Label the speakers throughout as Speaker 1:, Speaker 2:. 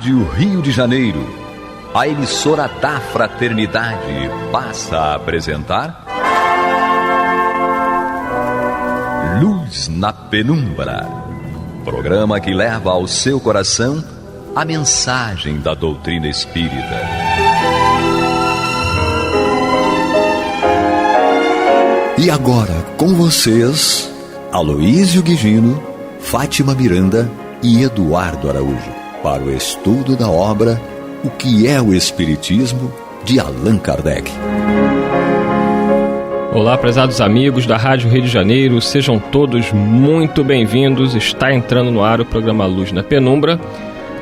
Speaker 1: Rádio Rio de Janeiro, a emissora da fraternidade, passa a apresentar Luz na Penumbra, programa que leva ao seu coração a mensagem da doutrina espírita. E agora, com vocês, Aloísio Guigino, Fátima Miranda e Eduardo Araújo, para o estudo da obra O que é o Espiritismo, de Allan Kardec.
Speaker 2: Olá, prezados amigos da Rádio Rio de Janeiro, sejam todos muito bem-vindos. Está entrando no ar o programa Luz na Penumbra,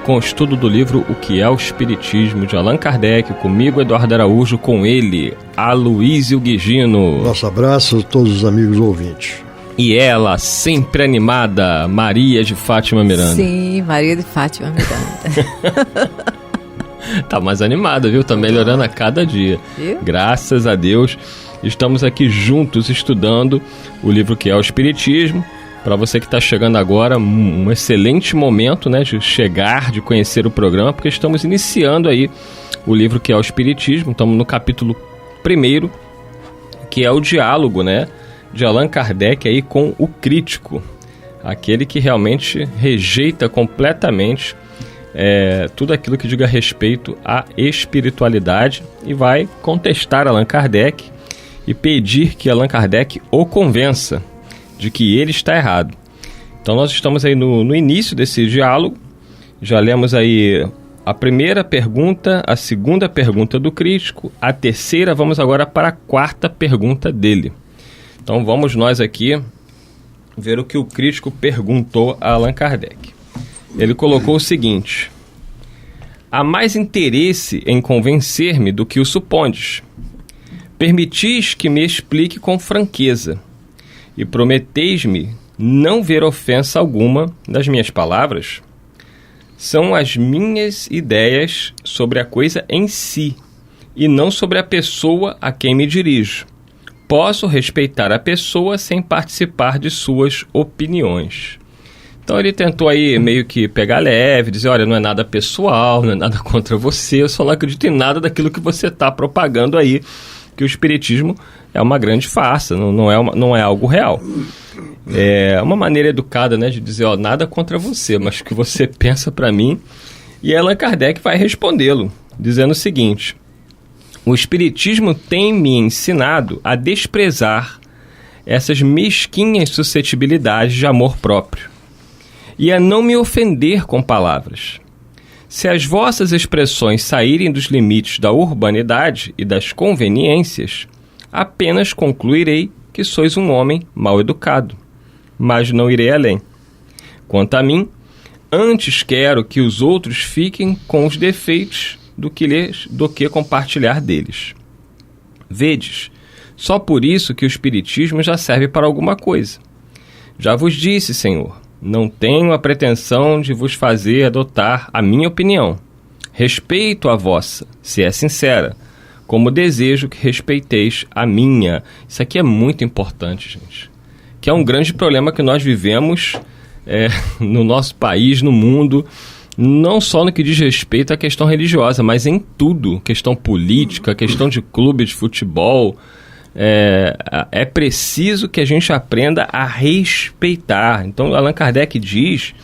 Speaker 2: com o estudo do livro O que é o Espiritismo, de Allan Kardec, comigo, Eduardo Araújo, com ele, Aloísio Guigino.
Speaker 3: Nosso abraço a todos os amigos ouvintes.
Speaker 2: E ela, sempre animada, Maria de Fátima Miranda.
Speaker 4: Sim, Maria de Fátima Miranda.
Speaker 2: Tá mais animada, viu? Tá melhorando a cada dia.
Speaker 4: Viu?
Speaker 2: Graças a Deus. Estamos aqui juntos estudando o livro que é o Espiritismo. Para você que está chegando agora, um excelente momento, né, de chegar, de conhecer o programa, porque estamos iniciando aí o livro que é o Espiritismo. Estamos no capítulo 1, que é o diálogo, né, de Allan Kardec aí com o crítico, aquele que realmente rejeita completamente tudo aquilo que diga respeito à espiritualidade e vai contestar Allan Kardec e pedir que Allan Kardec o convença de que ele está errado. Então nós estamos aí no início desse diálogo, já lemos aí a primeira pergunta, a segunda pergunta do crítico, a terceira, vamos agora para a quarta pergunta dele. Então vamos nós aqui ver o que o crítico perguntou a Allan Kardec. Ele colocou o seguinte: há mais interesse em convencer-me do que o supondes. Permitis que me explique com franqueza e prometeis-me não ver ofensa alguma das minhas palavras. São as minhas ideias sobre a coisa em si e não sobre a pessoa a quem me dirijo. Posso respeitar a pessoa sem participar de suas opiniões. Então ele tentou aí meio que pegar leve, dizer, olha, não é nada pessoal, não é nada contra você, eu só não acredito em nada daquilo que você está propagando aí, que o espiritismo é uma grande farsa, não é algo real. É uma maneira educada, né, de dizer, ó, nada contra você, mas o que você pensa para mim. E Allan Kardec vai respondê-lo, dizendo o seguinte: o espiritismo tem me ensinado a desprezar essas mesquinhas suscetibilidades de amor próprio e a não me ofender com palavras. Se as vossas expressões saírem dos limites da urbanidade e das conveniências, apenas concluirei que sois um homem mal educado, mas não irei além. Quanto a mim, antes quero que os outros fiquem com os defeitos do que compartilhar deles. Vedes, só por isso que o espiritismo já serve para alguma coisa. Já vos disse, Senhor, não tenho a pretensão de vos fazer adotar a minha opinião. Respeito a vossa, se é sincera, como desejo que respeiteis a minha. Isso aqui é muito importante, gente. Que é um grande problema que nós vivemos no nosso país, no mundo, não só no que diz respeito à questão religiosa, mas em tudo. Questão política, questão de clube de futebol. É preciso que a gente aprenda a respeitar. Então, Allan Kardec diz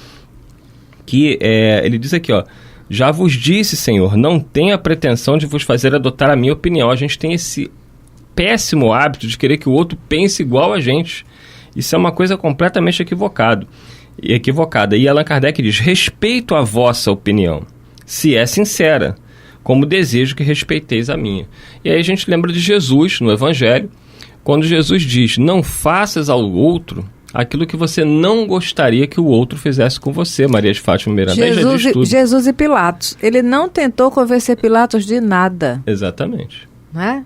Speaker 2: que, ele diz aqui, ó, já vos disse, Senhor, não tenho a pretensão de vos fazer adotar a minha opinião. A gente tem esse péssimo hábito de querer que o outro pense igual a gente. Isso é uma coisa completamente equivocada. E Allan Kardec diz, respeito a vossa opinião, se é sincera, como desejo que respeiteis a minha. E aí a gente lembra de Jesus no Evangelho, quando Jesus diz, não faças ao outro aquilo que você não gostaria que o outro fizesse com você, Maria de Fátima Miranda.
Speaker 4: Jesus e Pilatos. Ele não tentou convencer Pilatos de nada.
Speaker 2: Exatamente.
Speaker 4: Não é?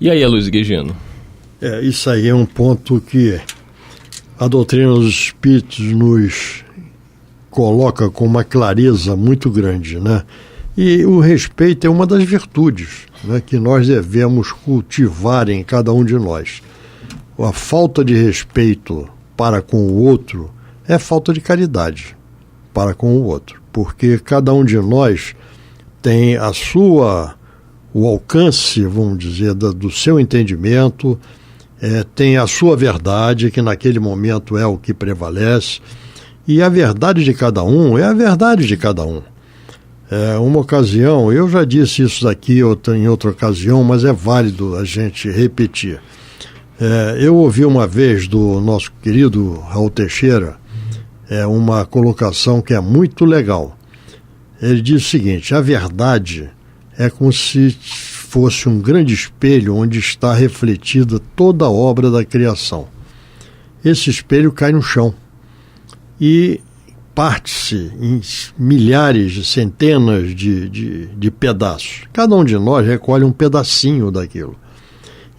Speaker 2: E aí, Aloísio Guigino?
Speaker 3: Isso aí é um ponto que a doutrina dos espíritos nos coloca com uma clareza muito grande, né? E o respeito é uma das virtudes, né, que nós devemos cultivar em cada um de nós. A falta de respeito para com o outro é falta de caridade. para com o outro, porque cada um de nós tem o alcance, vamos dizer, do seu entendimento, tem a sua verdade, que naquele momento é o que prevalece, e a verdade de cada um é a verdade de cada um. Uma ocasião, eu já disse isso aqui em outra ocasião, mas é válido a gente repetir. Eu ouvi uma vez do nosso querido Raul Teixeira uma colocação que é muito legal. Ele diz o seguinte: a verdade é como se fosse um grande espelho onde está refletida toda a obra da criação. Esse espelho cai no chão e parte-se em milhares, centenas de pedaços. Cada um de nós recolhe um pedacinho daquilo.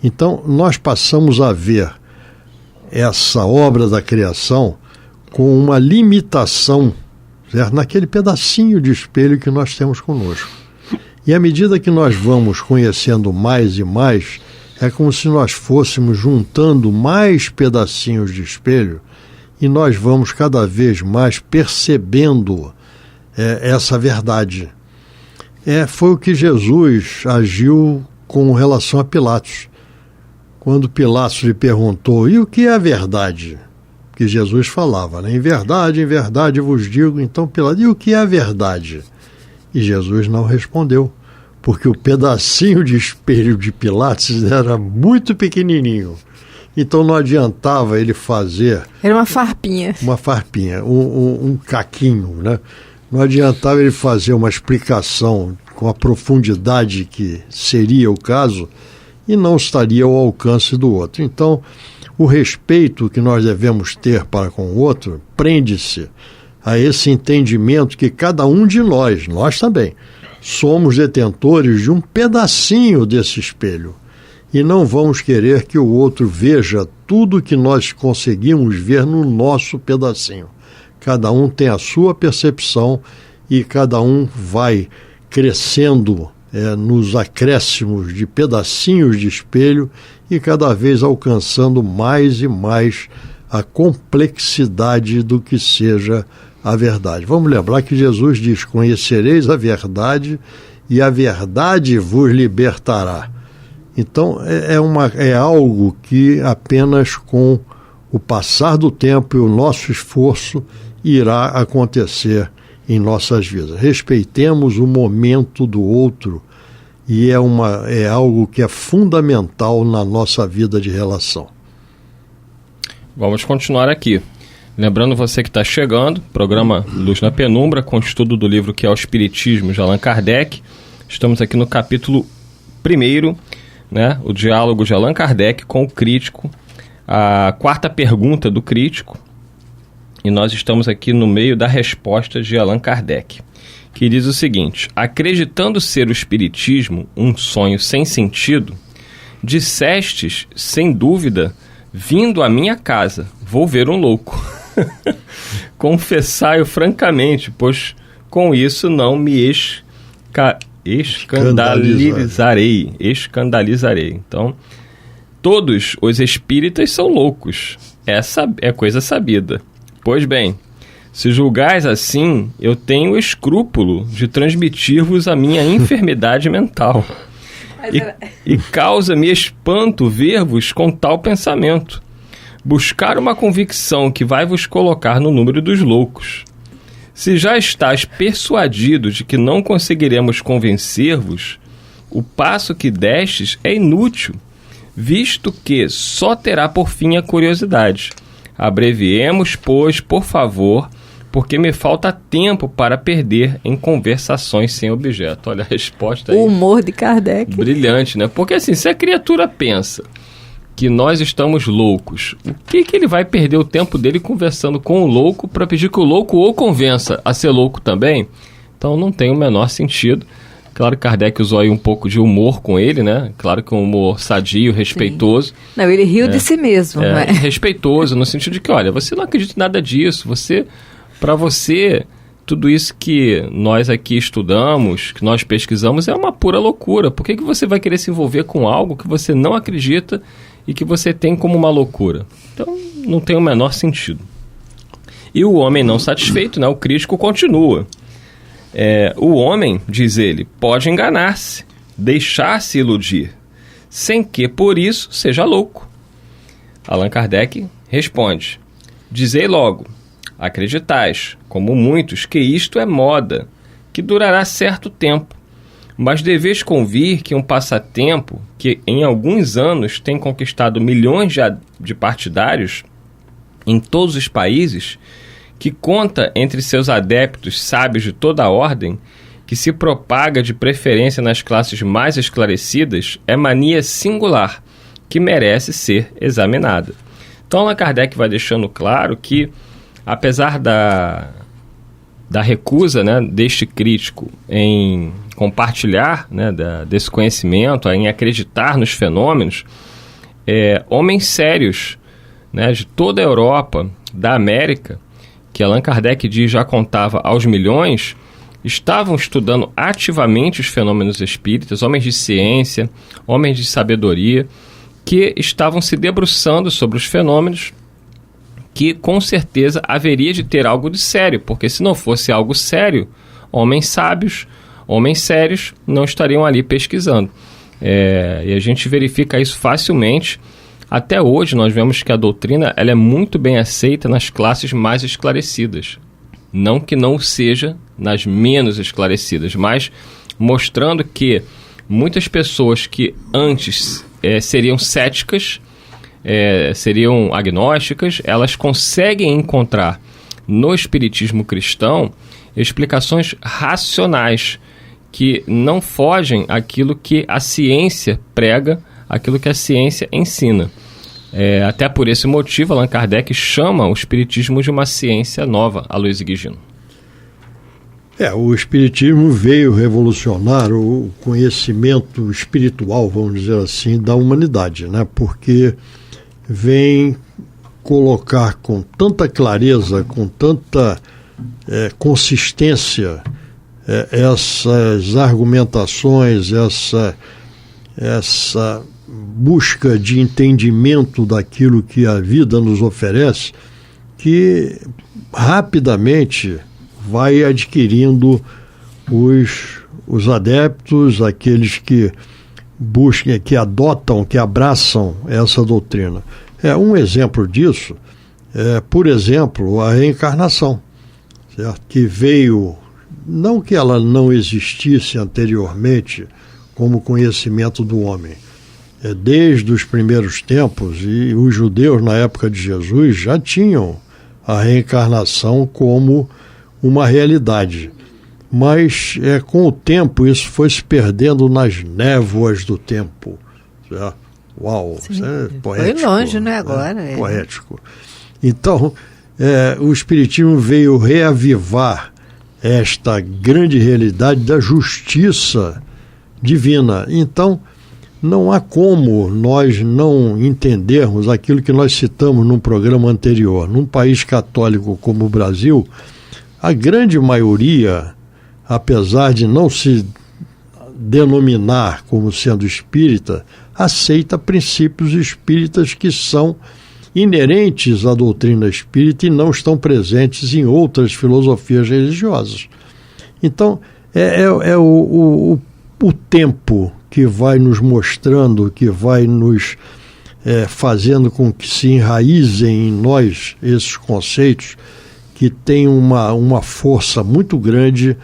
Speaker 3: Então, nós passamos a ver essa obra da criação com uma limitação, certo? Naquele pedacinho de espelho que nós temos conosco. E à medida que nós vamos conhecendo mais e mais, é como se nós fôssemos juntando mais pedacinhos de espelho e nós vamos cada vez mais percebendo essa verdade. Foi o que Jesus agiu com relação a Pilatos. Quando Pilatos lhe perguntou: e o que é a verdade? Que Jesus falava, né? Em verdade vos digo. Então Pilatos: e o que é a verdade? E Jesus não respondeu, porque o pedacinho de espelho de Pilatos era muito pequenininho. Então não adiantava ele fazer...
Speaker 4: Era uma farpinha.
Speaker 3: Um caquinho, né? Não adiantava ele fazer uma explicação com a profundidade que seria o caso e não estaria ao alcance do outro. Então, o respeito que nós devemos ter para com o outro prende-se a esse entendimento que cada um de nós também, somos detentores de um pedacinho desse espelho. E não vamos querer que o outro veja tudo que nós conseguimos ver no nosso pedacinho. Cada um tem a sua percepção e cada um vai crescendo nos acréscimos de pedacinhos de espelho e cada vez alcançando mais e mais a complexidade do que seja a verdade. Vamos lembrar que Jesus diz: conhecereis a verdade e a verdade vos libertará. Então, é algo que apenas com o passar do tempo e o nosso esforço irá acontecer em nossas vidas. Respeitemos o momento do outro e é algo que é fundamental na nossa vida de relação.
Speaker 2: Vamos continuar aqui. Lembrando você que está chegando, programa Luz na Penumbra, com estudo do livro que é o Espiritismo, de Allan Kardec. Estamos aqui no capítulo 1º, né, o diálogo de Allan Kardec com o crítico, a quarta pergunta do crítico, e nós estamos aqui no meio da resposta de Allan Kardec, que diz o seguinte: acreditando ser o Espiritismo um sonho sem sentido, dissestes, sem dúvida, vindo à minha casa, vou ver um louco. Confessai-o francamente, pois com isso não me escandalizarei. Então, todos os espíritas são loucos. Essa é coisa sabida. Pois bem, se julgais assim, eu tenho escrúpulo de transmitir-vos a minha enfermidade mental. E causa-me espanto ver-vos com tal pensamento. Buscar uma convicção que vai vos colocar no número dos loucos. Se já estáis persuadidos de que não conseguiremos convencer-vos, o passo que destes é inútil, visto que só terá por fim a curiosidade. Abreviemos, pois, por favor, porque me falta tempo para perder em conversações sem objeto. Olha a resposta aí.
Speaker 4: O humor de Kardec.
Speaker 2: Brilhante, né? Porque assim, se a criatura pensa que nós estamos loucos, o que ele vai perder o tempo dele conversando com o louco para pedir que o louco o convença a ser louco também? Então não tem o menor sentido. Claro que Kardec usou aí um pouco de humor com ele, né? Claro que um humor sadio, respeitoso. Sim.
Speaker 4: Não, ele riu de si mesmo, não é?
Speaker 2: Respeitoso, no sentido de que, olha, você não acredita em nada disso, para você, tudo isso que nós aqui estudamos, que nós pesquisamos, é uma pura loucura. Por que você vai querer se envolver com algo que você não acredita e que você tem como uma loucura? Então, não tem o menor sentido. E o homem não satisfeito, né, o crítico continua. O homem, diz ele, pode enganar-se, deixar-se iludir, sem que por isso seja louco. Allan Kardec responde: dizei logo, acreditais, como muitos, que isto é moda, que durará certo tempo, mas deveis convir que um passatempo que em alguns anos tem conquistado milhões de partidários em todos os países, que conta entre seus adeptos sábios de toda a ordem, que se propaga de preferência nas classes mais esclarecidas, é mania singular, que merece ser examinada. Então, Allan Kardec vai deixando claro que, apesar da recusa, né, deste crítico em compartilhar, né, desse conhecimento, em acreditar nos fenômenos, homens sérios, né, de toda a Europa, da América, que Allan Kardec diz já contava aos milhões, estavam estudando ativamente os fenômenos espíritas, homens de ciência, homens de sabedoria, que estavam se debruçando sobre os fenômenos, que com certeza haveria de ter algo de sério, porque se não fosse algo sério, homens sábios, homens sérios não estariam ali pesquisando. E a gente verifica isso facilmente. Até hoje nós vemos que a doutrina ela é muito bem aceita nas classes mais esclarecidas. Não que não seja nas menos esclarecidas, mas mostrando que muitas pessoas que antes seriam céticas, seriam agnósticas, elas conseguem encontrar no espiritismo cristão explicações racionais que não fogem àquilo que a ciência prega, aquilo que a ciência ensina. Até por esse motivo, Allan Kardec chama o espiritismo de uma ciência nova, Aloysio Guigino.
Speaker 3: O espiritismo veio revolucionar o conhecimento espiritual, vamos dizer assim, da humanidade, né? Porque vem colocar com tanta clareza, com tanta consistência, essas argumentações, essa busca de entendimento daquilo que a vida nos oferece, que rapidamente vai adquirindo os adeptos, aqueles que buscam, que adotam, que abraçam essa doutrina. Um exemplo disso por exemplo, a reencarnação, certo? Que veio, não que ela não existisse anteriormente como conhecimento do homem, desde os primeiros tempos, e os judeus na época de Jesus já tinham a reencarnação como uma realidade. Mas com o tempo isso foi se perdendo nas névoas do tempo. Certo? Uau,
Speaker 4: sim,
Speaker 3: isso é poético.
Speaker 4: Foi longe, né, agora?
Speaker 3: Poético. Então, o Espiritismo veio reavivar esta grande realidade da justiça divina. Então, não há como nós não entendermos aquilo que nós citamos num programa anterior. Num país católico como o Brasil, a grande maioria, apesar de não se denominar como sendo espírita, aceita princípios espíritas que são inerentes à doutrina espírita e não estão presentes em outras filosofias religiosas. Então, o tempo que vai nos mostrando, que vai nos fazendo com que se enraizem em nós esses conceitos, que tem uma força muito grande,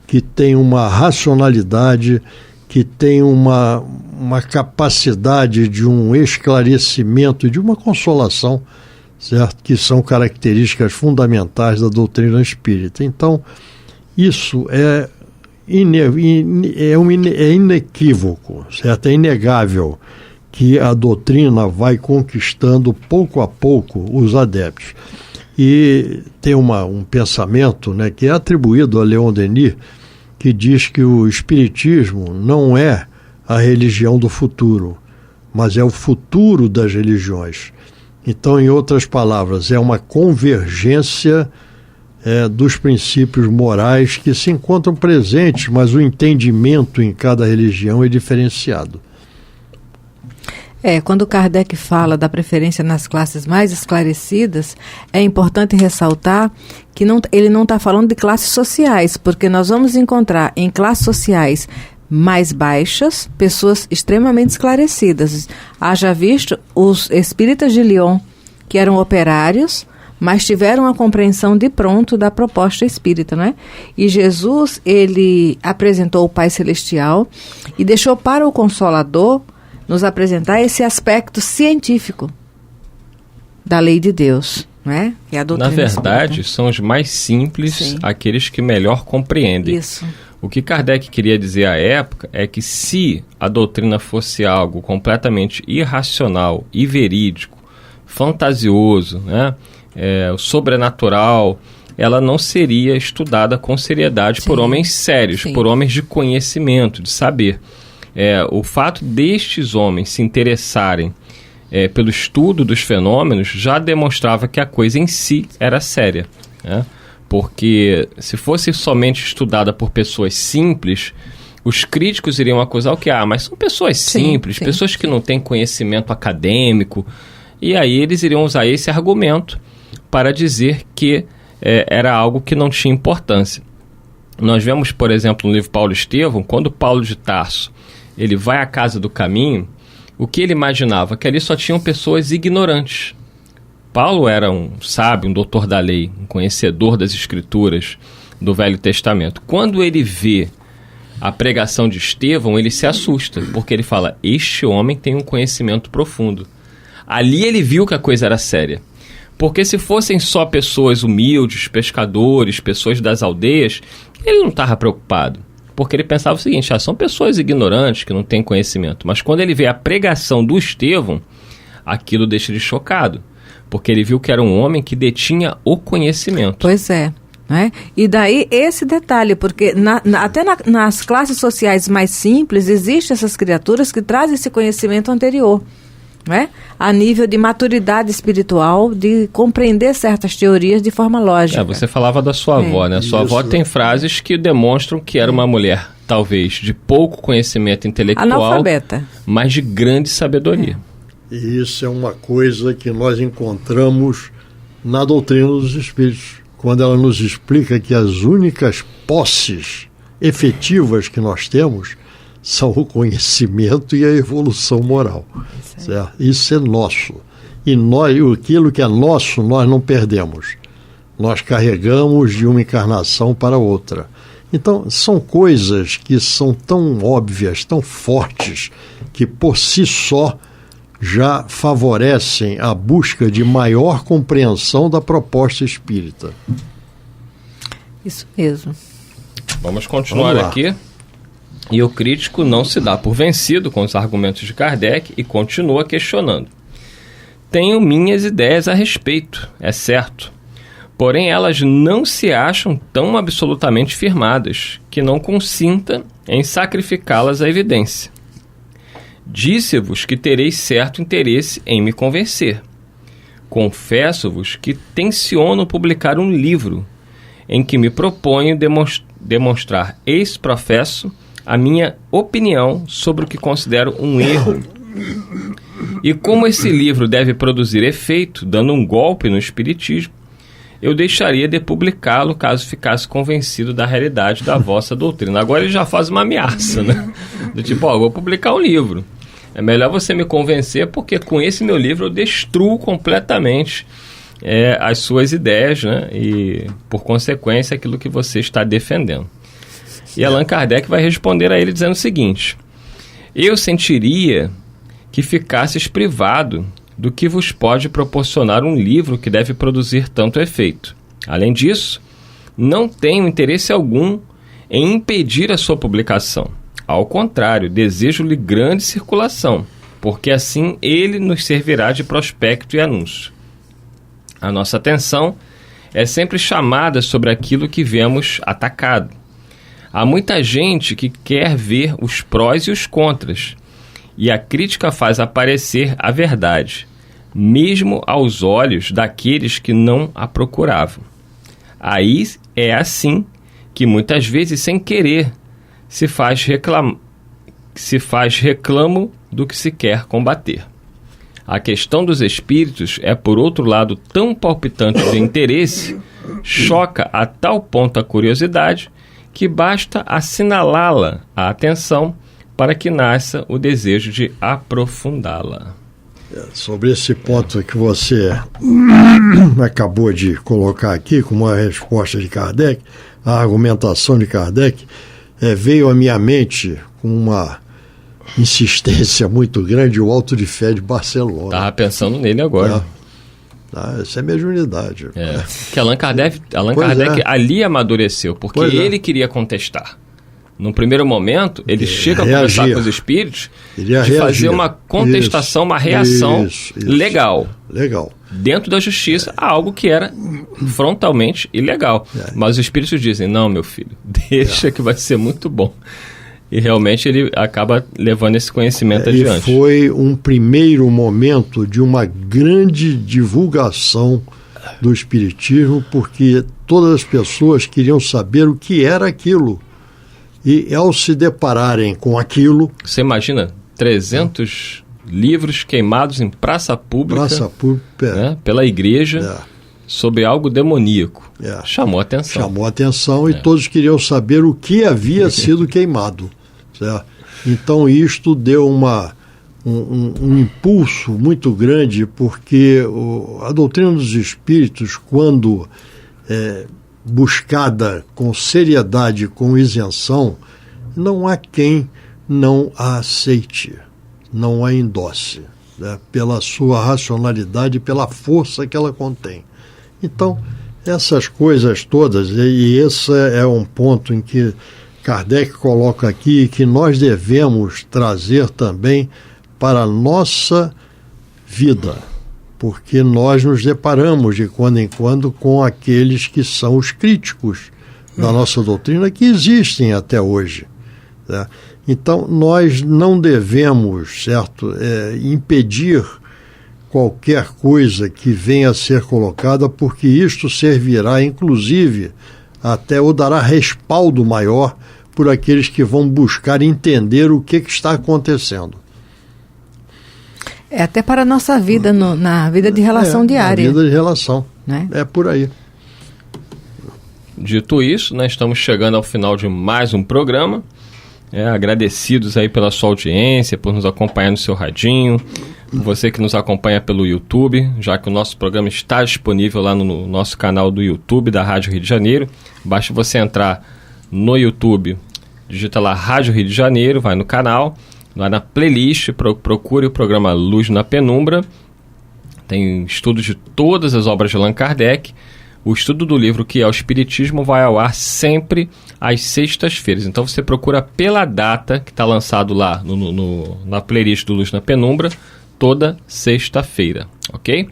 Speaker 3: que tem uma racionalidade, que tem uma capacidade de um esclarecimento e de uma consolação, certo? Que são características fundamentais da doutrina espírita. Então, isso é inequívoco, certo? É inegável que a doutrina vai conquistando pouco a pouco os adeptos. E tem um pensamento, né, que é atribuído a Leon Denis, que diz que o espiritismo não é a religião do futuro, mas é o futuro das religiões. Então, em outras palavras, é uma convergência dos princípios morais que se encontram presentes, mas o entendimento em cada religião é diferenciado.
Speaker 4: Quando Kardec fala da preferência nas classes mais esclarecidas, é importante ressaltar que ele não está falando de classes sociais, porque nós vamos encontrar em classes sociais mais baixas pessoas extremamente esclarecidas. Haja visto os espíritas de Lyon, que eram operários, mas tiveram a compreensão de pronto da proposta espírita, né? E Jesus, ele apresentou o Pai Celestial e deixou para o Consolador nos apresentar esse aspecto científico da lei de Deus, não é? Que é a doutrina
Speaker 2: Na verdade,
Speaker 4: espírita.
Speaker 2: são os mais simples,
Speaker 4: Sim.
Speaker 2: aqueles que melhor compreendem.
Speaker 4: Isso.
Speaker 2: O que Kardec queria dizer à época é que se a doutrina fosse algo completamente irracional e verídico, fantasioso, né? Sobrenatural, ela não seria estudada com seriedade por homens sérios, por homens de conhecimento, de saber. O fato destes homens se interessarem pelo estudo dos fenômenos já demonstrava que a coisa em si era séria, né? Porque se fosse somente estudada por pessoas simples, os críticos iriam acusar o que? Mas são pessoas simples, pessoas que não têm conhecimento acadêmico, e aí eles iriam usar esse argumento para dizer que era algo que não tinha importância. Nós vemos, por exemplo, no livro Paulo Estevão, quando Paulo de Tarso ele vai à casa do caminho, o que ele imaginava? Que ali só tinham pessoas ignorantes. Paulo era um sábio, um doutor da lei, um conhecedor das escrituras do Velho Testamento. Quando ele vê a pregação de Estevão, ele se assusta, porque ele fala, este homem tem um conhecimento profundo. Ali ele viu que a coisa era séria. Porque se fossem só pessoas humildes, pescadores, pessoas das aldeias, ele não estava preocupado. Porque ele pensava o seguinte, são pessoas ignorantes que não têm conhecimento. Mas quando ele vê a pregação do Estevão, aquilo deixa ele chocado. Porque ele viu que era um homem que detinha o conhecimento.
Speaker 4: Pois é. Né? E daí esse detalhe, porque até nas classes sociais mais simples, existem essas criaturas que trazem esse conhecimento anterior. Né? A nível de maturidade espiritual, de compreender certas teorias de forma lógica.
Speaker 2: Você falava da sua avó, né? Sua avó tem frases que demonstram que era uma mulher, talvez, de pouco conhecimento intelectual,
Speaker 4: analfabeta,
Speaker 2: mas de grande sabedoria.
Speaker 3: E isso é uma coisa que nós encontramos na doutrina dos espíritos, quando ela nos explica que as únicas posses efetivas que nós temos são o conhecimento e a evolução moral. Certo? Isso é nosso. E aquilo que é nosso, nós não perdemos. Nós carregamos de uma encarnação para outra. Então, são coisas que são tão óbvias, tão fortes, que por si só já favorecem a busca de maior compreensão da proposta espírita.
Speaker 4: Isso mesmo.
Speaker 2: Vamos continuar aqui. E o crítico não se dá por vencido com os argumentos de Kardec e continua questionando. Tenho minhas ideias a respeito, é certo. Porém, elas não se acham tão absolutamente firmadas que não consinta em sacrificá-las à evidência. Disse-vos que tereis certo interesse em me convencer. Confesso-vos que tenciono publicar um livro em que me proponho demonstrar ex-professo a minha opinião sobre o que considero um erro. E como esse livro deve produzir efeito, dando um golpe no espiritismo, eu deixaria de publicá-lo caso ficasse convencido da realidade da vossa doutrina. Agora ele já faz uma ameaça, né? Do tipo, eu vou publicar um livro. É melhor você me convencer, porque com esse meu livro eu destruo completamente as suas ideias, né? E, por consequência, aquilo que você está defendendo. E Allan Kardec vai responder a ele dizendo o seguinte: eu sentiria que ficasses privado do que vos pode proporcionar um livro que deve produzir tanto efeito. Além disso, não tenho interesse algum em impedir a sua publicação. Ao contrário, desejo-lhe grande circulação, porque assim ele nos servirá de prospecto e anúncio. A nossa atenção é sempre chamada sobre aquilo que vemos atacado. Há muita gente que quer ver os prós e os contras, e a crítica faz aparecer a verdade, mesmo aos olhos daqueles que não a procuravam. Aí é assim que muitas vezes, sem querer, se faz reclamo do que se quer combater. A questão dos espíritos é, por outro lado, tão palpitante de interesse, choca a tal ponto a curiosidade, que basta assinalá-la à atenção para que nasça o desejo de aprofundá-la.
Speaker 3: Sobre esse ponto que você acabou de colocar aqui, como a resposta de Kardec, a argumentação de Kardec, veio à minha mente com uma insistência muito grande o Auto de Fé de Barcelona.
Speaker 2: Estava pensando nele agora.
Speaker 3: Essa é a mediunidade.
Speaker 2: Que Allan Kardec ali amadureceu, porque ele queria contestar. Num primeiro momento, ele chega a conversar com os espíritos de fazer uma contestação, uma reação legal. Dentro da justiça, a algo que era frontalmente ilegal. Mas os espíritos dizem, não, meu filho, deixa que vai ser muito bom. E realmente ele acaba levando esse conhecimento adiante.
Speaker 3: E foi um primeiro momento de uma grande divulgação do espiritismo, porque todas as pessoas queriam saber o que era aquilo. E ao se depararem com aquilo...
Speaker 2: Você imagina 300 livros queimados em praça pública, né, pela igreja, sobre algo demoníaco. Chamou a atenção.
Speaker 3: E todos queriam saber o que havia sido queimado. Certo? Então isto deu um impulso muito grande, porque a doutrina dos espíritos, quando buscada com seriedade, com isenção, não há quem não a aceite, não a endosse, né, pela sua racionalidade e pela força que ela contém. Então, essas coisas todas, e esse é um ponto em que Kardec coloca aqui, que nós devemos trazer também para a nossa vida, porque nós nos deparamos de quando em quando com aqueles que são os críticos da nossa doutrina, que existem até hoje. Né? Então, nós não devemos, impedir qualquer coisa que venha a ser colocada, porque isto servirá, inclusive, até ou dará respaldo maior por aqueles que vão buscar entender o que está acontecendo.
Speaker 4: Até para a nossa vida, na vida de relação diária.
Speaker 3: Na vida de relação,
Speaker 4: né?
Speaker 3: É por aí.
Speaker 2: Dito isso, nós estamos chegando ao final de mais um programa. Agradecidos aí pela sua audiência, por nos acompanhar no seu radinho, você que nos acompanha pelo YouTube, já que o nosso programa está disponível lá no nosso canal do YouTube da Rádio Rio de Janeiro. Basta você entrar no YouTube, digita lá Rádio Rio de Janeiro, vai no canal, lá na playlist, procure o programa Luz na Penumbra. Tem estudos de todas as obras de Allan Kardec. O estudo do livro Que é o Espiritismo vai ao ar sempre às sextas-feiras. Então você procura pela data que está lançado lá na playlist do Luz na Penumbra, toda sexta-feira, ok?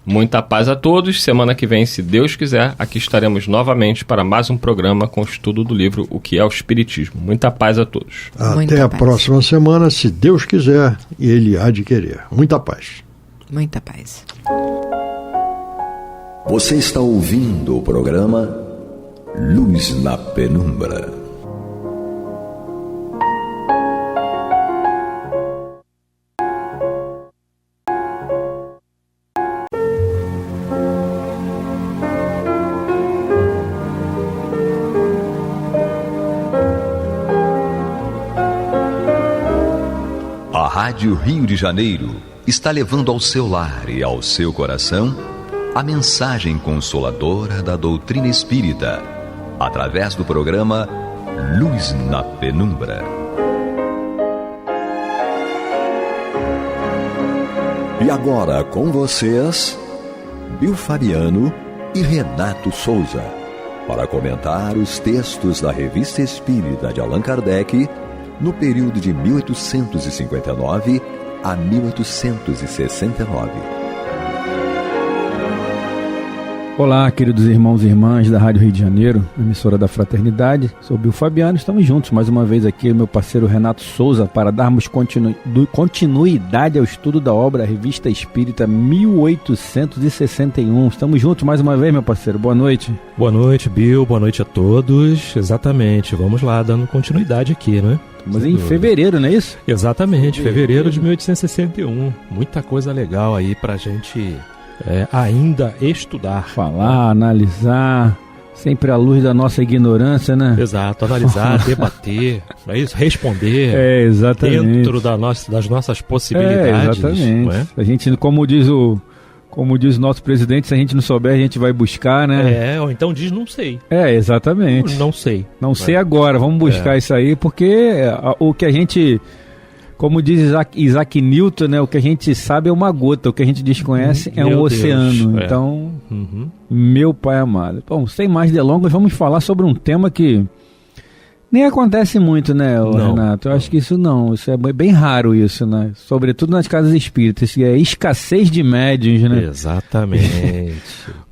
Speaker 2: Muita paz a todos. Semana que vem, se Deus quiser, aqui estaremos novamente para mais um programa com o estudo do livro O Que é o Espiritismo. Muita paz a todos.
Speaker 3: Até a próxima semana, se Deus quiser, e Ele há de querer. Muita paz.
Speaker 4: Muita paz.
Speaker 1: Você está ouvindo o programa Luz na Penumbra. A Rádio Rio de Janeiro está levando ao seu lar e ao seu coração a mensagem consoladora da doutrina espírita, através do programa Luz na Penumbra. E agora com vocês, Bill Fabiano e Renato Souza, para comentar os textos da Revista Espírita de Allan Kardec no período de 1859 a 1869.
Speaker 5: Olá, queridos irmãos e irmãs da Rádio Rio de Janeiro, emissora da Fraternidade. Sou Bill Fabiano, estamos juntos mais uma vez aqui, meu parceiro Renato Souza, para darmos continuidade ao estudo da obra Revista Espírita 1861. Estamos juntos mais uma vez, meu parceiro. Boa noite.
Speaker 6: Boa noite, Bill. Boa noite a todos. Exatamente. Vamos lá, dando continuidade aqui, né?
Speaker 5: Estamos em fevereiro, não é isso?
Speaker 6: Exatamente, fevereiro de 1861. Muita coisa legal aí pra gente ainda estudar.
Speaker 5: Falar, analisar, sempre à luz da nossa ignorância, né?
Speaker 6: Exato, analisar, debater, não é isso? Responder.
Speaker 5: Exatamente.
Speaker 6: Dentro das nossas possibilidades.
Speaker 5: Exatamente.
Speaker 6: Não é?
Speaker 5: A gente, como diz o nosso presidente, se a gente não souber, a gente vai buscar, né?
Speaker 6: Ou então diz não sei.
Speaker 5: Exatamente.
Speaker 6: Não sei.
Speaker 5: Não sei agora, vamos buscar isso aí, porque o que a gente... Como diz Isaac Newton, né, o que a gente sabe é uma gota, o que a gente desconhece é um oceano. Então, meu pai amado. Bom, sem mais delongas, vamos falar sobre um tema que nem acontece muito, né, Renato? Eu acho que isso é bem raro isso, né? Sobretudo nas casas espíritas, que é escassez de médiuns, né?
Speaker 6: Exatamente.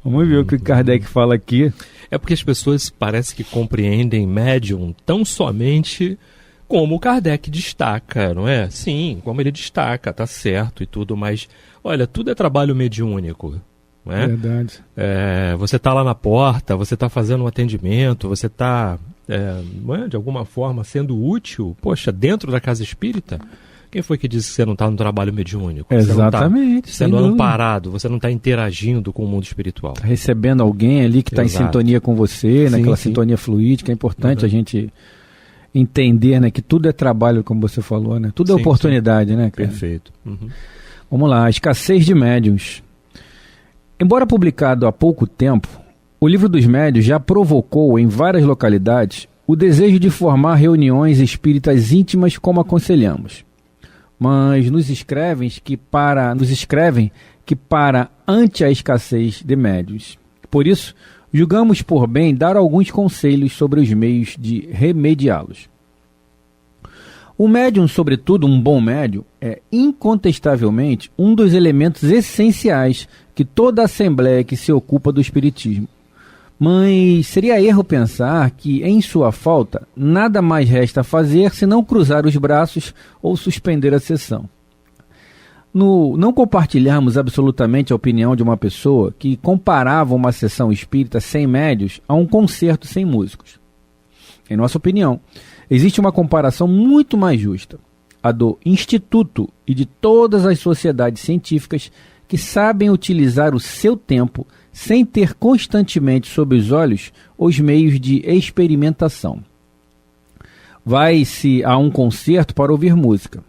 Speaker 5: Vamos ver o que o Kardec fala aqui.
Speaker 6: É porque as pessoas parece que compreendem médium tão somente... como o Kardec destaca, não é? Sim, como ele destaca, tá certo e tudo, mas, olha, tudo é trabalho mediúnico, não é?
Speaker 5: Verdade.
Speaker 6: Você tá lá na porta, você tá fazendo um atendimento, você tá, de alguma forma, sendo útil, poxa, dentro da casa espírita, quem foi que disse que você não tá no trabalho mediúnico?
Speaker 5: Exatamente.
Speaker 6: Você não tá sendo amparado, você não tá interagindo com o mundo espiritual.
Speaker 5: Tá recebendo alguém ali que tá em sintonia com você, naquela sintonia fluídica, é importante a gente... entender, né, que tudo é trabalho, como você falou, né? Tudo é oportunidade, né, cara?
Speaker 6: Perfeito.
Speaker 5: Vamos lá, a escassez de médiuns. Embora publicado há pouco tempo, o Livro dos Médiuns já provocou em várias localidades o desejo de formar reuniões espíritas íntimas como aconselhamos. Mas nos escrevem que para ante a escassez de médiuns. Por isso, julgamos por bem dar alguns conselhos sobre os meios de remediá-los. O médium, sobretudo um bom médium, é incontestavelmente um dos elementos essenciais que toda assembleia que se ocupa do espiritismo. Mas seria erro pensar que, em sua falta, nada mais resta fazer senão cruzar os braços ou suspender a sessão. Não compartilhamos absolutamente a opinião de uma pessoa que comparava uma sessão espírita sem médios a um concerto sem músicos. Em nossa opinião, existe uma comparação muito mais justa, a do Instituto e de todas as sociedades científicas que sabem utilizar o seu tempo sem ter constantemente sob os olhos os meios de experimentação. Vai-se a um concerto para ouvir música.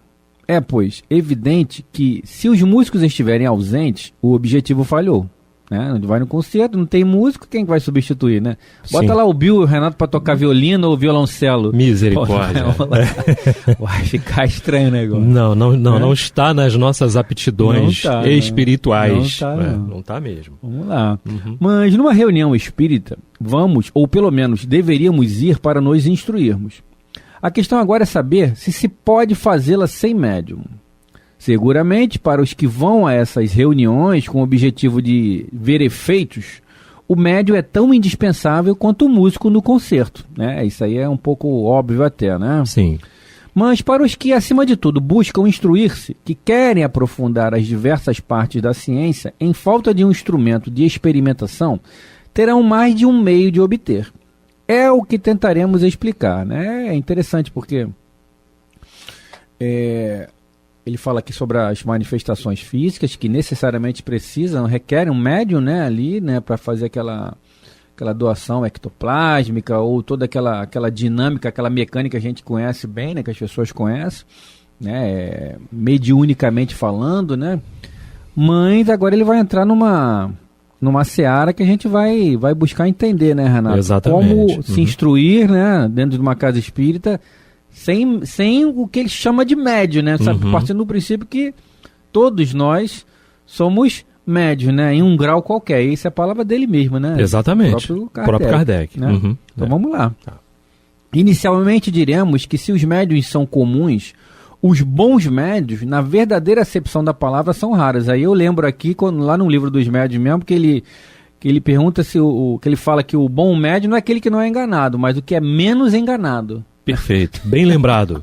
Speaker 5: É, pois, evidente que se os músicos estiverem ausentes, o objetivo falhou. Né? Vai no concerto, não tem músico, quem vai substituir, né? Bota lá o Bill e o Renato para tocar violino ou violoncelo.
Speaker 6: Misericórdia.
Speaker 5: Vai ficar estranho o negócio.
Speaker 6: Não está nas nossas aptidões espirituais.
Speaker 5: Não
Speaker 6: está mesmo.
Speaker 5: Vamos lá. Mas numa reunião espírita, vamos, ou pelo menos deveríamos ir para nos instruirmos. A questão agora é saber se pode fazê-la sem médium. Seguramente, para os que vão a essas reuniões com o objetivo de ver efeitos, o médium é tão indispensável quanto o músico no concerto. Né? Isso aí é um pouco óbvio até, né?
Speaker 6: Sim.
Speaker 5: Mas para os que, acima de tudo, buscam instruir-se, que querem aprofundar as diversas partes da ciência, em falta de um instrumento de experimentação, terão mais de um meio de obter. É o que tentaremos explicar, né? É interessante porque ele fala aqui sobre as manifestações físicas que necessariamente requerem um médium, né, ali, né, para fazer aquela doação ectoplásmica ou toda aquela dinâmica, aquela mecânica que a gente conhece bem, né, que as pessoas conhecem, né, mediunicamente falando, né? Mas agora ele vai entrar numa seara que a gente vai buscar entender, né, Renato?
Speaker 6: Exatamente.
Speaker 5: Como se instruir, né, dentro de uma casa espírita, sem o que ele chama de médio, né? Sabe? Partindo do princípio que todos nós somos médios, né? Em um grau qualquer. Isso é a palavra dele mesmo, né?
Speaker 6: Exatamente. O próprio Kardec.
Speaker 5: Né? Então vamos lá. Inicialmente diremos que se os médios são comuns, os bons médios, na verdadeira acepção da palavra, são raros. Aí eu lembro aqui, lá no livro dos médios mesmo, que que ele pergunta se que ele fala que o bom médium não é aquele que não é enganado, mas o que é menos enganado.
Speaker 6: Perfeito, bem lembrado.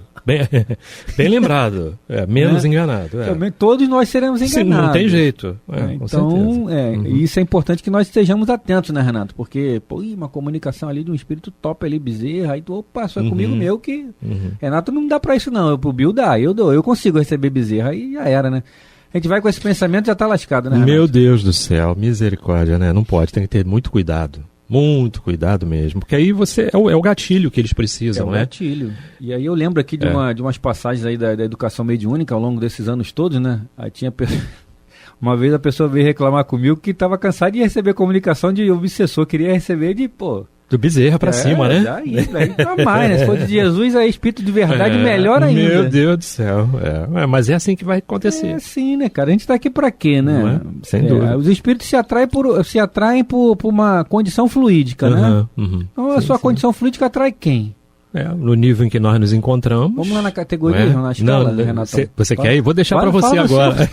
Speaker 6: Bem lembrado, menos enganado.
Speaker 5: Também todos nós seremos enganados.
Speaker 6: Sim, não tem jeito. Com
Speaker 5: então, e isso é importante que nós estejamos atentos, né, Renato? Porque, uma comunicação ali de um espírito top ali, Bezerra, aí tu, opa, só é comigo meu que... Renato não dá pra isso não, pro Bill dá, eu consigo receber Bezerra, aí já era, né? A gente vai com esse pensamento e já tá lascado, né, Renato?
Speaker 6: Meu Deus do céu, misericórdia, né? Não pode, tem que ter muito cuidado. Muito cuidado mesmo, porque aí você é o gatilho que eles precisam, né? É o
Speaker 5: gatilho. E aí eu lembro aqui de umas passagens aí da educação mediúnica ao longo desses anos todos, né? Aí tinha uma vez a pessoa veio reclamar comigo que estava cansada de receber comunicação de obsessor, queria receber de,
Speaker 6: do Bezerra pra cima, né?
Speaker 5: Daí pra mais, né? Se for de Jesus, é espírito de verdade, melhor ainda.
Speaker 6: Meu Deus do céu. Mas é assim que vai acontecer.
Speaker 5: É assim, né, cara? A gente tá aqui pra quê, né?
Speaker 6: Sem dúvida.
Speaker 5: Os espíritos se atraem por uma condição fluídica, né? Então a sua condição fluídica atrai quem?
Speaker 6: No nível em que nós nos encontramos.
Speaker 5: Vamos lá na categoria, na escala,
Speaker 6: não,
Speaker 5: Renato.
Speaker 6: Você quer ir? Vou deixar para você agora.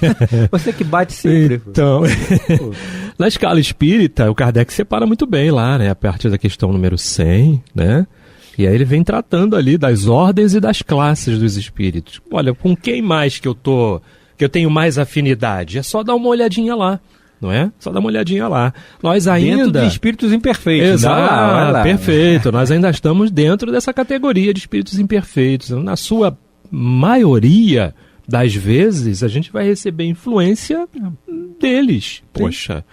Speaker 5: Você que bate sempre.
Speaker 6: Então, na escala espírita, o Kardec separa muito bem lá, né? A partir da questão número 100, né? E aí ele vem tratando ali das ordens e das classes dos espíritos. Olha, com quem mais que eu tenho mais afinidade? É só dar uma olhadinha lá. Não é? Só dá uma olhadinha lá. Nós ainda...
Speaker 5: Dentro de espíritos imperfeitos.
Speaker 6: Exato, perfeito. Nós ainda estamos dentro dessa categoria de espíritos imperfeitos. Na sua maioria das vezes, a gente vai receber influência deles. Sim. Poxa.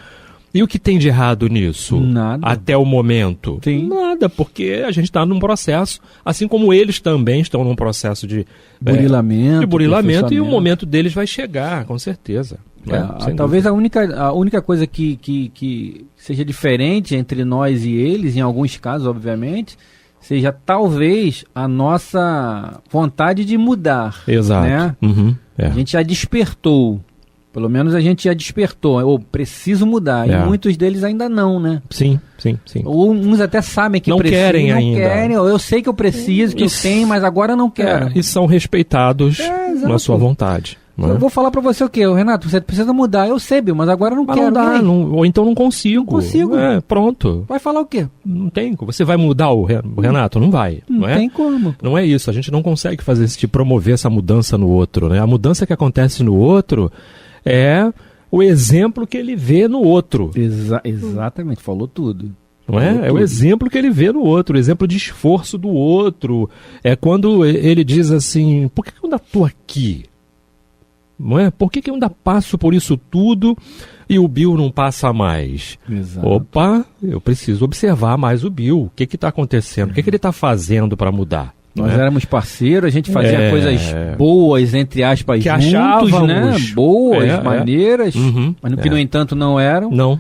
Speaker 6: E o que tem de errado nisso?
Speaker 5: Nada.
Speaker 6: Até o momento?
Speaker 5: Sim.
Speaker 6: Nada, porque a gente está num processo, assim como eles também estão num processo de burilamento, e o momento deles vai chegar, com certeza.
Speaker 5: Talvez a única coisa que seja diferente entre nós e eles, em alguns casos, obviamente, seja talvez a nossa vontade de mudar.
Speaker 6: Exato.
Speaker 5: Né? A gente já despertou. Pelo menos a gente já despertou. Eu preciso mudar. E muitos deles ainda não, né?
Speaker 6: Sim.
Speaker 5: Ou uns até sabem que
Speaker 6: não
Speaker 5: precisam.
Speaker 6: Querem
Speaker 5: não
Speaker 6: ainda.
Speaker 5: Querem. Eu sei que eu preciso, que eu tenho, mas agora eu não quero.
Speaker 6: E são respeitados na sua vontade.
Speaker 5: Eu vou falar pra você o quê? Renato, você precisa mudar. Eu sei, Bill, mas agora eu não quero.
Speaker 6: Não dá, ou então não consigo. Não
Speaker 5: consigo.
Speaker 6: Pronto.
Speaker 5: Vai falar o quê?
Speaker 6: Não tem. Você vai mudar o Renato? Não vai.
Speaker 5: Não tem como.
Speaker 6: Não é isso. A gente não consegue promover essa mudança no outro, né? A mudança que acontece no outro é o exemplo que ele vê no outro.
Speaker 5: Exatamente, falou tudo.
Speaker 6: Não é? É o exemplo que ele vê no outro, o exemplo de esforço do outro. É quando ele diz assim, por que eu ainda estou aqui? Não é? Por que eu ainda passo por isso tudo e o Bill não passa mais?
Speaker 5: Exato.
Speaker 6: Opa, eu preciso observar mais o Bill. O que está acontecendo? O que ele está fazendo para mudar?
Speaker 5: Nós éramos parceiros, a gente fazia coisas boas, entre aspas,
Speaker 6: que
Speaker 5: juntos,
Speaker 6: achávamos,
Speaker 5: né? Boas, maneiras, mas que, no entanto, não eram.
Speaker 6: Não.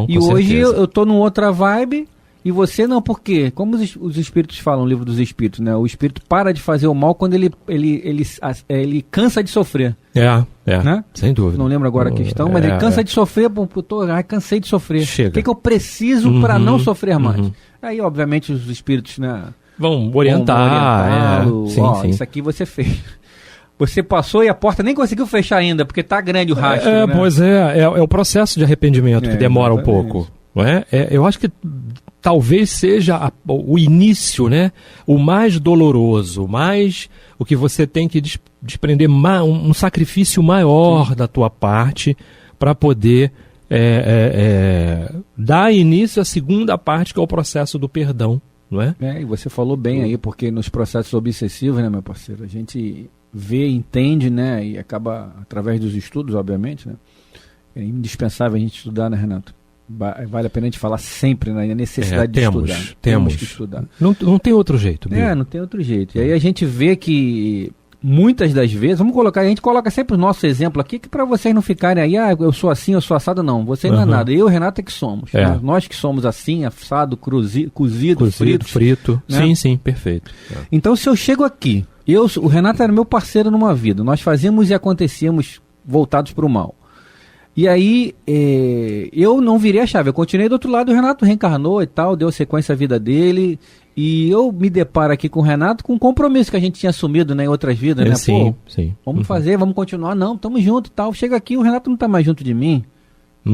Speaker 5: E hoje eu tô numa outra vibe e você não, por quê? Como os espíritos falam no livro dos espíritos, né? O espírito para de fazer o mal quando ele cansa de sofrer.
Speaker 6: Né? Sem dúvida.
Speaker 5: Não lembro agora a questão, mas ele cansa de sofrer. Cansei de sofrer.
Speaker 6: Chega.
Speaker 5: O que eu preciso para não sofrer mais? Aí, obviamente, os espíritos, né?
Speaker 6: Vão orientar.
Speaker 5: Sim. Isso aqui você fez. Você passou e a porta nem conseguiu fechar ainda, porque tá grande o rastro. Né?
Speaker 6: Pois é o processo de arrependimento que demora um pouco. Não é? Eu acho que talvez seja o início, né? O mais doloroso, o que você tem que desprender um sacrifício maior da tua parte para poder dar início à segunda parte, que é o processo do perdão. Não é?
Speaker 5: E você falou bem aí, porque nos processos obsessivos, né, meu parceiro, a gente vê, entende, né, e acaba, através dos estudos, obviamente, né, é indispensável a gente estudar, né, Renato? Vale a pena a gente falar sempre na necessidade de estudar. Temos que estudar.
Speaker 6: Não tem outro jeito.
Speaker 5: Não tem outro jeito. E aí a gente vê que muitas das vezes, a gente coloca sempre o nosso exemplo aqui, que para vocês não ficarem aí, eu sou assim, eu sou assado, não. Você não é nada. Eu e o Renato é que somos. Nós que somos assim, assado, cozido,
Speaker 6: frito.
Speaker 5: Né?
Speaker 6: Sim, perfeito.
Speaker 5: Então, se eu chego aqui, o Renato era meu parceiro numa vida, nós fazíamos e acontecíamos voltados para o mal. E aí, eu não virei a chave, eu continuei do outro lado, o Renato reencarnou e tal, deu sequência à vida dele, e eu me deparo aqui com o Renato com um compromisso que a gente tinha assumido, né, em outras vidas, né?
Speaker 6: Sim.
Speaker 5: Vamos fazer, vamos continuar, não, estamos juntos e tal. Chega aqui, o Renato não está mais junto de mim.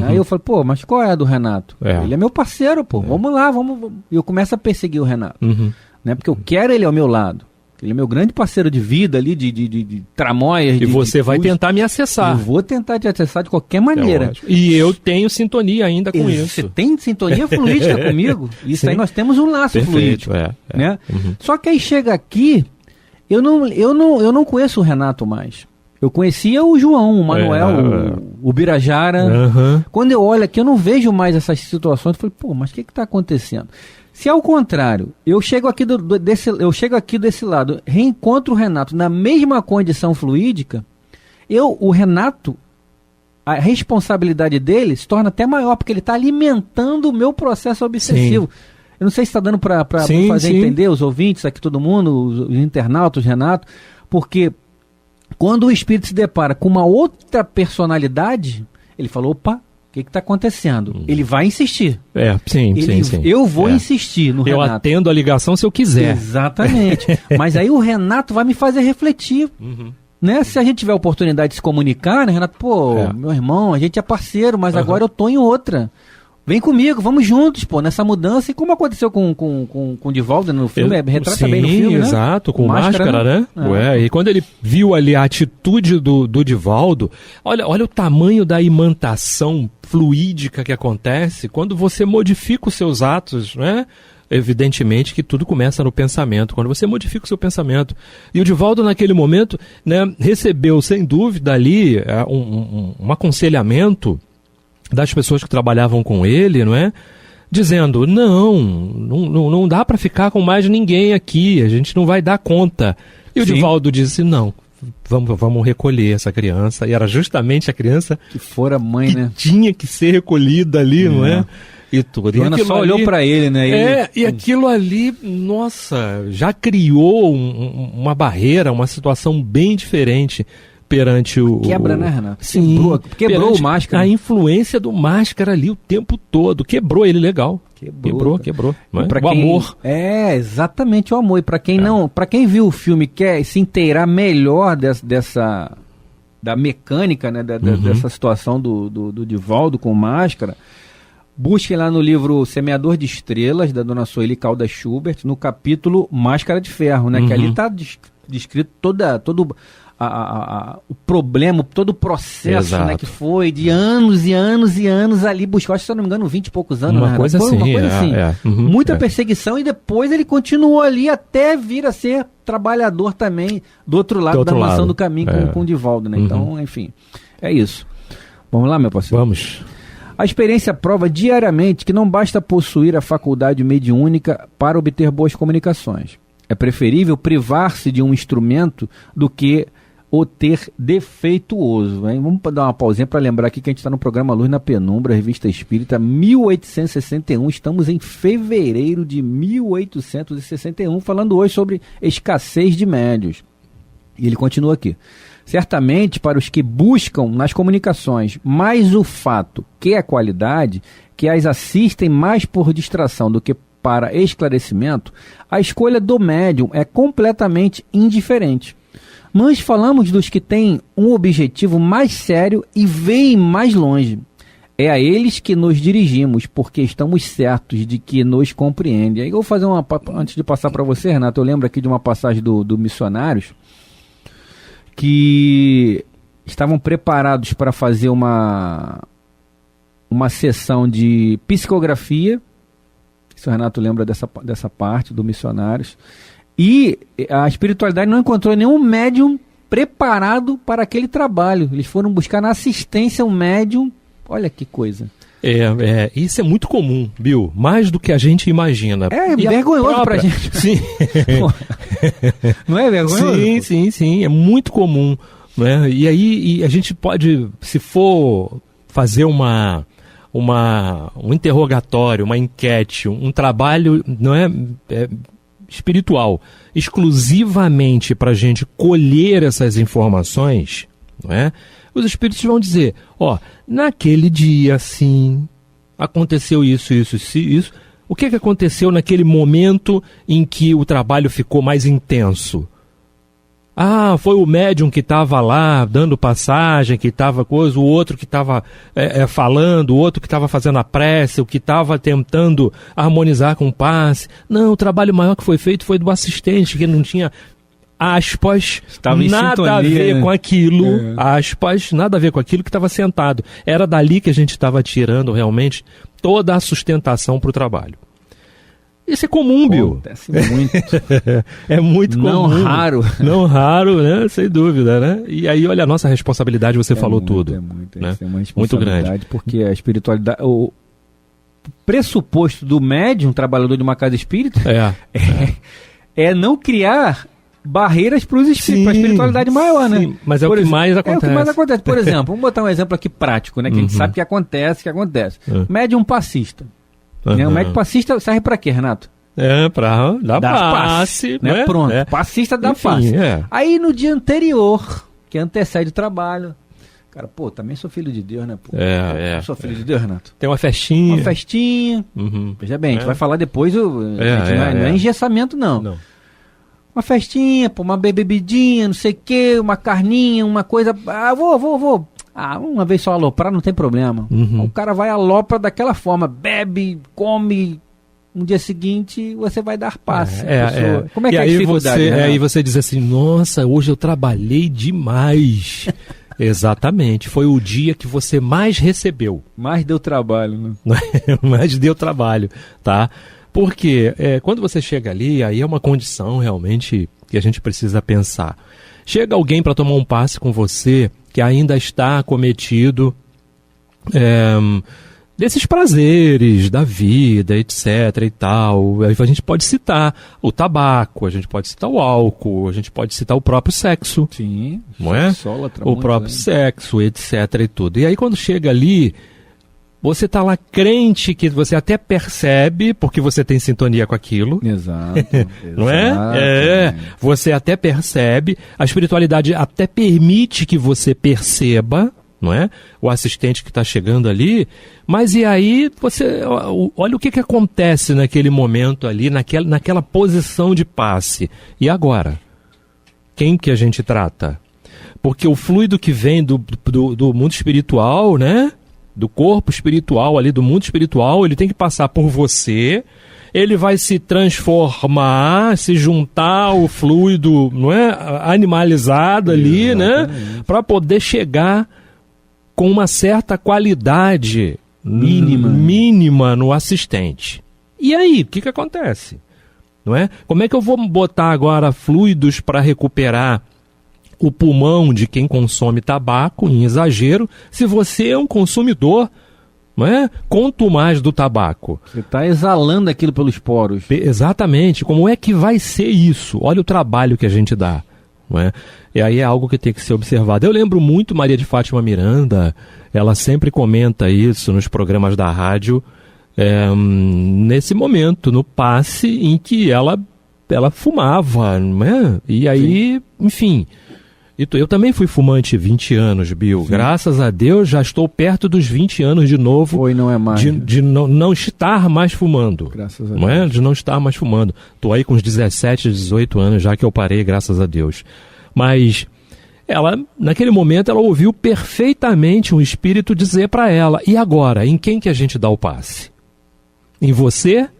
Speaker 5: Aí eu falei, pô, mas qual é a do Renato?
Speaker 6: É.
Speaker 5: Ele é meu parceiro, pô, vamos lá, vamos. E eu começo a perseguir o Renato, né? Porque eu quero ele ao meu lado. Ele é meu grande parceiro de vida ali, de tramóias.
Speaker 6: E você vai tentar me acessar.
Speaker 5: Eu vou tentar te acessar de qualquer maneira.
Speaker 6: E eu tenho sintonia ainda com isso.
Speaker 5: Você tem sintonia fluídica comigo? Isso. Sim. Aí nós temos um laço fluídico. Né? Só que aí chega aqui, eu não conheço o Renato mais. Eu conhecia o João, o Manuel, o Birajara. Quando eu olho aqui, eu não vejo mais essas situações. Eu falei, pô, mas o que está acontecendo? Se ao contrário, eu chego aqui desse lado, reencontro o Renato na mesma condição fluídica, o Renato, a responsabilidade dele se torna até maior, porque ele está alimentando o meu processo obsessivo. Sim. Eu não sei se está dando para fazer entender os ouvintes aqui, todo mundo, os internautas, Renato, porque quando o espírito se depara com uma outra personalidade, ele falou, opa, o que está acontecendo? Ele vai insistir.
Speaker 6: Sim.
Speaker 5: Eu vou insistir no Renato.
Speaker 6: Eu atendo a ligação se eu quiser.
Speaker 5: Exatamente. Mas aí o Renato vai me fazer refletir. Né? Se a gente tiver a oportunidade de se comunicar, né, Renato? Pô, meu irmão, a gente é parceiro, mas agora eu tô em outra. Vem comigo, vamos juntos, pô, nessa mudança. E como aconteceu com o Divaldo no filme, retrata bem no filme, né?
Speaker 6: Exato, com máscara, né? E quando ele viu ali a atitude do Divaldo, olha o tamanho da imantação fluídica que acontece quando você modifica os seus atos, né? Evidentemente que tudo começa no pensamento, quando você modifica o seu pensamento. E o Divaldo, naquele momento, né, recebeu, sem dúvida, ali um aconselhamento das pessoas que trabalhavam com ele, não é? Dizendo, não dá para ficar com mais ninguém aqui, a gente não vai dar conta. E o Divaldo disse, não, vamos recolher essa criança. E era justamente a criança
Speaker 5: que fora mãe, né?
Speaker 6: Tinha que ser recolhida ali, não é? E tudo.
Speaker 5: Joana só olhou para ele, né?
Speaker 6: E aquilo ali, nossa, já criou uma barreira, uma situação bem diferente perante o...
Speaker 5: Quebra, né, Renato?
Speaker 6: Sim.
Speaker 5: Quebrou o Máscara.
Speaker 6: A influência do Máscara ali o tempo todo. Quebrou ele legal. Quebrou. O amor.
Speaker 5: Exatamente, o amor. E para quem não... Para quem viu o filme, quer se inteirar melhor da mecânica, né? Dessa situação do Divaldo com o Máscara, busquem lá no livro Semeador de Estrelas, da dona Sueli Caldas Schubert, no capítulo Máscara de Ferro, né? Que ali está descrito todo o problema, todo o processo, né, que foi de anos e anos e anos ali buscar, acho que, se eu não me engano, 20 e poucos anos.
Speaker 6: Uma coisa assim.
Speaker 5: Muita perseguição, e depois ele continuou ali até vir a ser trabalhador também do outro lado da maçã do caminho com o Divaldo, né? Então, enfim, é isso. Vamos lá, meu parceiro?
Speaker 6: Vamos.
Speaker 5: A experiência prova diariamente que não basta possuir a faculdade mediúnica para obter boas comunicações. É preferível privar-se de um instrumento do que o ter defeituoso. Hein? Vamos dar uma pausinha para lembrar aqui que a gente está no programa Luz na Penumbra, Revista Espírita, 1861. Estamos em fevereiro de 1861, falando hoje sobre escassez de médios. E ele continua aqui. Certamente, para os que buscam nas comunicações mais o fato que a qualidade, que as assistem mais por distração do que para esclarecimento, a escolha do médium é completamente indiferente. Nós falamos dos que têm um objetivo mais sério e veem mais longe. É a eles que nos dirigimos, porque estamos certos de que nos compreendem. Aí eu vou fazer antes de passar para você, Renato, eu lembro aqui de uma passagem do Missionários, que estavam preparados para fazer uma sessão de psicografia. Se o Renato lembra dessa parte do Missionários. E a espiritualidade não encontrou nenhum médium preparado para aquele trabalho. Eles foram buscar na assistência um médium. Olha que coisa.
Speaker 6: Isso é muito comum, Bill. Mais do que a gente imagina.
Speaker 5: É vergonhoso pra gente.
Speaker 6: Sim.
Speaker 5: Não é vergonhoso?
Speaker 6: Sim. É muito comum. Né? E aí a gente pode, se for fazer um interrogatório, uma enquete, um trabalho, não é espiritual, exclusivamente para a gente colher essas informações, não é? Os espíritos vão dizer, naquele dia, sim, aconteceu isso. O que aconteceu naquele momento em que o trabalho ficou mais intenso? Ah, foi o médium que estava lá dando passagem, que estava coisa, o outro que estava falando, o outro que estava fazendo a prece, o que estava tentando harmonizar com o passe. Não, o trabalho maior que foi feito foi do assistente, que não tinha, aspas, nada a ver com aquilo, aspas, nada a ver com aquilo que estava sentado. Era dali que a gente estava tirando realmente toda a sustentação para o trabalho. Isso é comum, Bill.
Speaker 5: Acontece muito.
Speaker 6: É muito comum.
Speaker 5: Não raro.
Speaker 6: Não raro, né? Sem dúvida, né? E aí, olha a nossa responsabilidade, você falou tudo.
Speaker 5: É muito,
Speaker 6: né?
Speaker 5: É uma responsabilidade
Speaker 6: muito grande.
Speaker 5: Porque a espiritualidade... O pressuposto do médium, trabalhador de uma casa espírita, é não criar barreiras para os espíritos, para a espiritualidade maior, né?
Speaker 6: Mas é o que mais acontece.
Speaker 5: É o que mais acontece. Por exemplo, vamos botar um exemplo aqui prático, né? Que a gente sabe que acontece. Médium passista. Né? O médium passista serve para quê, Renato?
Speaker 6: Para dar passe.
Speaker 5: Né? Pronto, passista dá passe. Aí no dia anterior, que antecede o trabalho, cara, também sou filho de Deus, né? Sou filho de Deus, Renato.
Speaker 6: Tem uma festinha.
Speaker 5: Veja bem, a gente vai falar depois, não é engessamento, não. Uma festinha, uma bebidinha, não sei o quê, uma carninha, uma coisa. Vou. Uma vez só aloprar não tem problema. O cara vai alopra daquela forma, bebe, come. No dia seguinte você vai dar passe. Como é que é a dificuldade?
Speaker 6: Aí você diz assim, nossa, hoje eu trabalhei demais. Exatamente, foi o dia que você mais recebeu.
Speaker 5: Mais deu trabalho, né?
Speaker 6: Mais deu trabalho, tá? Porque quando você chega ali, aí é uma condição realmente que a gente precisa pensar. Chega alguém para tomar um passe com você que ainda está acometido desses prazeres da vida, etc. e tal. A gente pode citar o tabaco, a gente pode citar o álcool, a gente pode citar o próprio sexo.
Speaker 5: Sim,
Speaker 6: não é? O próprio sexo, etc. e tudo. E aí quando chega ali, você está lá crente que você até percebe, porque você tem sintonia com aquilo.
Speaker 5: Exato.
Speaker 6: Não é? Você até percebe, a espiritualidade até permite que você perceba, não é? O assistente que está chegando ali, mas e aí você olha o que acontece naquele momento ali, naquela posição de passe. E agora? Quem que a gente trata? Porque o fluido que vem do mundo espiritual, né? Do corpo espiritual ali, do mundo espiritual, ele tem que passar por você, ele vai se transformar, se juntar ao fluido, não é? Animalizado ali, né? Para poder chegar com uma certa qualidade mínima no assistente. E aí, o que acontece? Não é? Como é que eu vou botar agora fluidos para recuperar o pulmão de quem consome tabaco em exagero, se você é um consumidor, não é? Contumaz do tabaco?
Speaker 5: Você está exalando aquilo pelos poros.
Speaker 6: Exatamente. Como é que vai ser isso? Olha o trabalho que a gente dá. Não é? E aí é algo que tem que ser observado. Eu lembro muito Maria de Fátima Miranda, ela sempre comenta isso nos programas da rádio, nesse momento, no passe em que ela fumava, não é? E aí, enfim... Eu também fui fumante 20 anos, Bill. Sim. Graças a Deus já estou perto dos 20 anos de novo.
Speaker 5: Foi, não é mais.
Speaker 6: De não estar mais fumando.
Speaker 5: Graças a Deus.
Speaker 6: Não é? De não estar mais fumando. Estou aí com uns 17, 18 anos já que eu parei, graças a Deus. Mas ela, naquele momento, ela ouviu perfeitamente um espírito dizer para ela, e agora, em quem que a gente dá o passe? Em você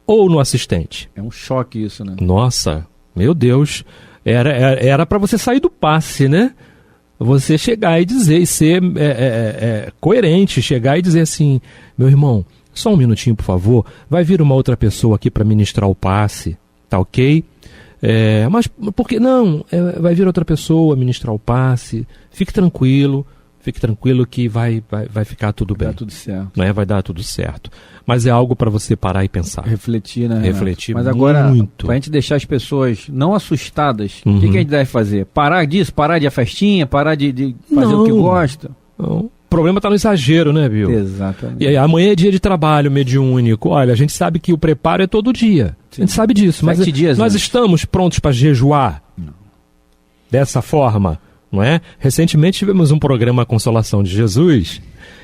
Speaker 6: ou no assistente?
Speaker 5: É um choque isso, né?
Speaker 6: Nossa, meu Deus... Era para você sair do passe, né? Você chegar e dizer, e ser coerente, chegar e dizer assim, meu irmão, só um minutinho, por favor, vai vir uma outra pessoa aqui para ministrar o passe, tá ok? Mas por que não? Vai vir outra pessoa ministrar o passe, fique tranquilo que vai ficar tudo bem.
Speaker 5: Vai dar tudo certo.
Speaker 6: Não é? Vai dar tudo certo. Mas é algo para você parar e pensar.
Speaker 5: Refletir, né?
Speaker 6: Refletir muito.
Speaker 5: Mas agora, para a gente deixar as pessoas não assustadas, o que a gente deve fazer? Parar disso? Parar de ir à festinha? Parar de fazer o que gosta?
Speaker 6: Não. O problema está no exagero, né, Bill?
Speaker 5: Exatamente.
Speaker 6: E aí, amanhã é dia de trabalho mediúnico. Olha, a gente sabe que o preparo é todo dia. Sim. A gente sabe disso. Mas nós estamos prontos para jejuar? Não. Dessa forma? Não é? Recentemente tivemos um programa Consolação de Jesus,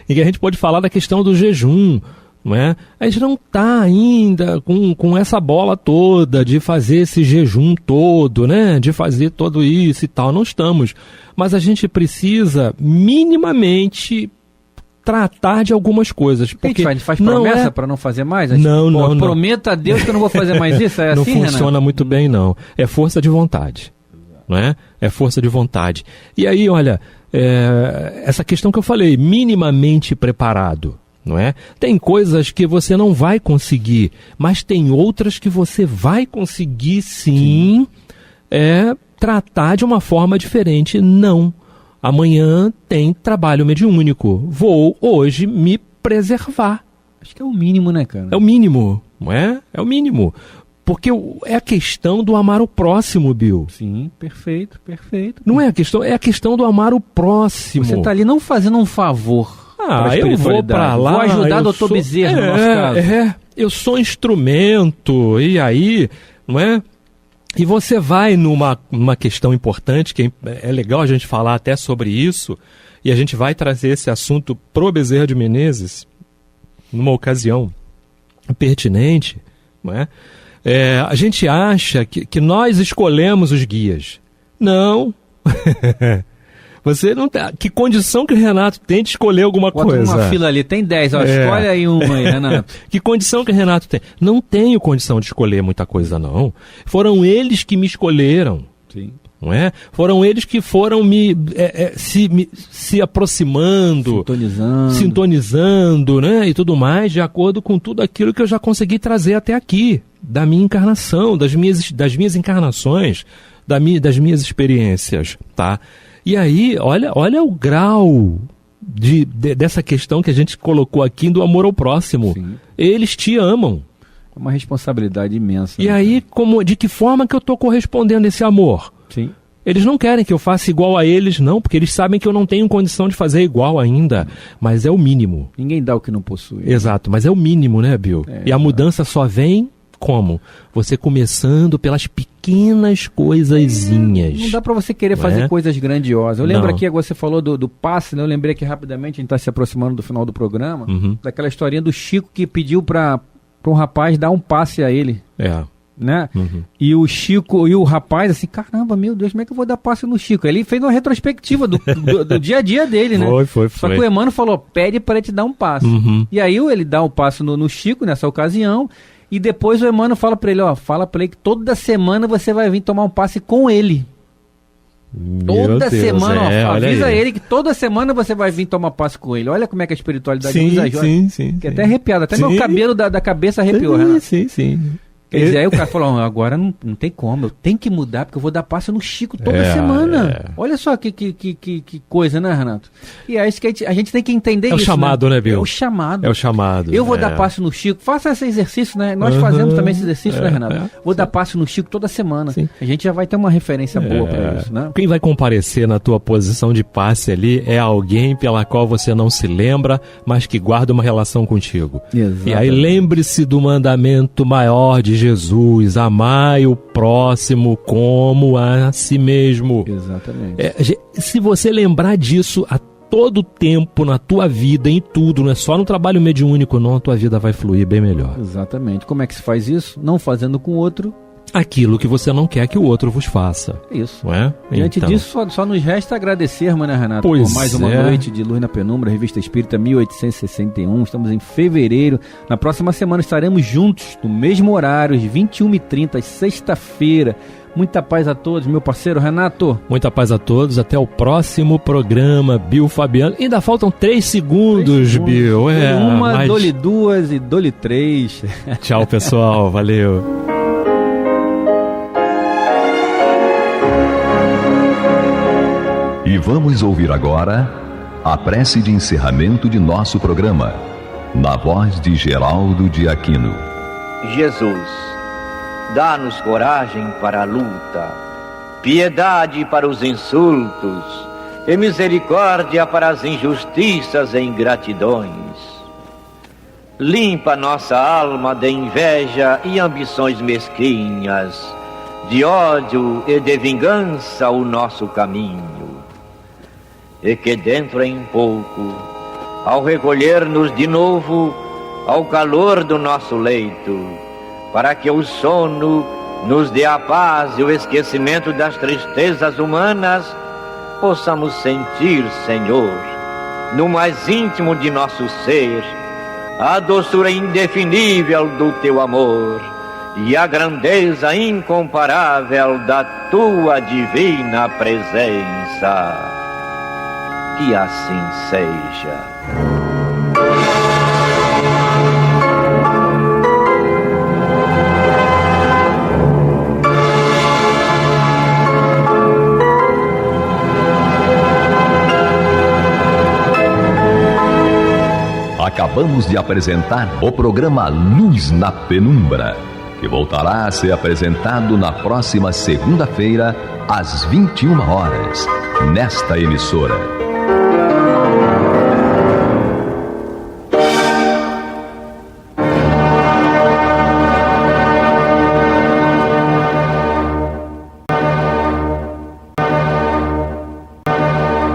Speaker 6: em que a gente pôde falar da questão do jejum, não é? A gente não está ainda com essa bola toda de fazer esse jejum todo, né? De fazer tudo isso e tal, não estamos. Mas a gente precisa minimamente tratar de algumas coisas. Porque
Speaker 5: a gente faz promessa para não fazer mais?
Speaker 6: Não.
Speaker 5: Prometa a Deus que eu não vou fazer mais isso? É
Speaker 6: não
Speaker 5: assim,
Speaker 6: funciona, Renato? Muito bem, não. É força de vontade. Não é? É força de vontade. E aí, olha, essa questão que eu falei, minimamente preparado. Não é? Tem coisas que você não vai conseguir, mas tem outras que você vai conseguir sim. Tratar de uma forma diferente. Não. Amanhã tem trabalho mediúnico. Vou hoje me preservar.
Speaker 5: Acho que é o mínimo, né, cara?
Speaker 6: É o mínimo, não é? É o mínimo. Porque é a questão do amar o próximo, Bill.
Speaker 5: Sim, perfeito.
Speaker 6: Não é a questão, é a questão do amar o próximo.
Speaker 5: Você está ali não fazendo um favor.
Speaker 6: Eu vou para lá.
Speaker 5: Vou ajudar o Dr. Bezerra no nosso caso.
Speaker 6: Eu sou instrumento, e aí, não é? E você vai numa questão importante, que é legal a gente falar até sobre isso, e a gente vai trazer esse assunto pro Bezerra de Menezes, numa ocasião pertinente, não é? A gente acha que nós escolhemos os guias. Não. Você não tem. Que condição que o Renato tem de escolher alguma coisa?
Speaker 5: Bota uma fila ali, tem 10, escolhe aí uma aí, Renato.
Speaker 6: Que condição que o Renato tem? Não tenho condição de escolher muita coisa, não. Foram eles que me escolheram.
Speaker 5: Sim.
Speaker 6: Não é? Foram eles que foram se aproximando, sintonizando, né? E tudo mais, de acordo com tudo aquilo que eu já consegui trazer até aqui, da minha encarnação, das minhas encarnações, das minhas experiências, tá? E aí, olha o grau dessa questão que a gente colocou aqui do amor ao próximo.
Speaker 5: Sim.
Speaker 6: Eles te amam.
Speaker 5: É uma responsabilidade imensa.
Speaker 6: E aí, de que forma que eu estou correspondendo a esse amor?
Speaker 5: Sim.
Speaker 6: Eles não querem que eu faça igual a eles, não, porque eles sabem que eu não tenho condição de fazer igual ainda. Mas é o mínimo.
Speaker 5: Ninguém dá o que não possui.
Speaker 6: Exato, mas é o mínimo, né, Bill? E a mudança só vem como? Você começando pelas pequenas coisazinhas.
Speaker 5: Não dá para você querer fazer coisas grandiosas. Eu lembro aqui, você falou do passe, né? Eu lembrei aqui rapidamente, a gente está se aproximando do final do programa, daquela historinha do Chico que pediu para um rapaz dar um passe a ele. Né? E o Chico, e o rapaz assim, caramba, meu Deus, como é que eu vou dar passe no Chico? Ele fez uma retrospectiva do dia a dia dele, né?
Speaker 6: Foi.
Speaker 5: Só que o Emmanuel falou, pede para ele te dar um passe. E aí ele dá um passe no Chico nessa ocasião. E depois o Emmanuel fala pra ele, fala pra ele que toda semana você vai vir tomar um passe com ele. Toda semana, avisa ele que toda semana você vai vir tomar passe com ele. Olha como é que a espiritualidade nos ajuda. Sim. Até arrepiado, até meu cabelo da cabeça arrepiou, Renato.
Speaker 6: Sim.
Speaker 5: Quer dizer, aí o cara falou, agora não tem como, eu tenho que mudar, porque eu vou dar passe no Chico toda semana. Olha só que coisa, né, Renato? E é isso que a gente tem que entender isso.
Speaker 6: É o chamado, né, Bill?
Speaker 5: É o chamado.
Speaker 6: É o chamado.
Speaker 5: Eu vou dar passe no Chico, faça esse exercício, né? Nós fazemos também esse exercício, né, Renato? Vou dar passe no Chico toda semana. Sim. A gente já vai ter uma referência boa para isso, né?
Speaker 6: Quem vai comparecer na tua posição de passe ali é alguém pela qual você não se lembra, mas que guarda uma relação contigo.
Speaker 5: Exatamente.
Speaker 6: E aí lembre-se do mandamento maior de Jesus, amai o próximo como a si mesmo.
Speaker 5: Exatamente.
Speaker 6: Se você lembrar disso a todo tempo na tua vida, em tudo, não é só no trabalho mediúnico, não, a tua vida vai fluir bem melhor.
Speaker 5: Exatamente. Como é que se faz isso? Não fazendo com o outro
Speaker 6: aquilo que você não quer que o outro vos faça.
Speaker 5: Isso.
Speaker 6: Não é?
Speaker 5: Diante disso, só nos resta agradecermos, né, Renato? Por mais uma noite de Luz na Penumbra, Revista Espírita 1861. Estamos em fevereiro. Na próxima semana estaremos juntos, no mesmo horário, às 21h30, sexta-feira. Muita paz a todos, meu parceiro Renato.
Speaker 6: Muita paz a todos. Até o próximo programa, Bill Fabiano. Ainda faltam 3 segundos, Bill.
Speaker 5: Dole 2 e dole 3.
Speaker 6: Tchau, pessoal. Valeu.
Speaker 1: E vamos ouvir agora a prece de encerramento de nosso programa, na voz de Geraldo de Aquino.
Speaker 7: Jesus, dá-nos coragem para a luta, piedade para os insultos e misericórdia para as injustiças e ingratidões. Limpa nossa alma de inveja e ambições mesquinhas, de ódio e de vingança o nosso caminho. E que dentro em pouco, ao recolher-nos de novo, ao calor do nosso leito, para que o sono nos dê a paz e o esquecimento das tristezas humanas, possamos sentir, Senhor, no mais íntimo de nosso ser, a doçura indefinível do Teu amor e a grandeza incomparável da Tua divina presença. Que assim seja.
Speaker 1: Acabamos de apresentar o programa Luz na Penumbra, que voltará a ser apresentado na próxima segunda-feira, às 21 horas, nesta emissora.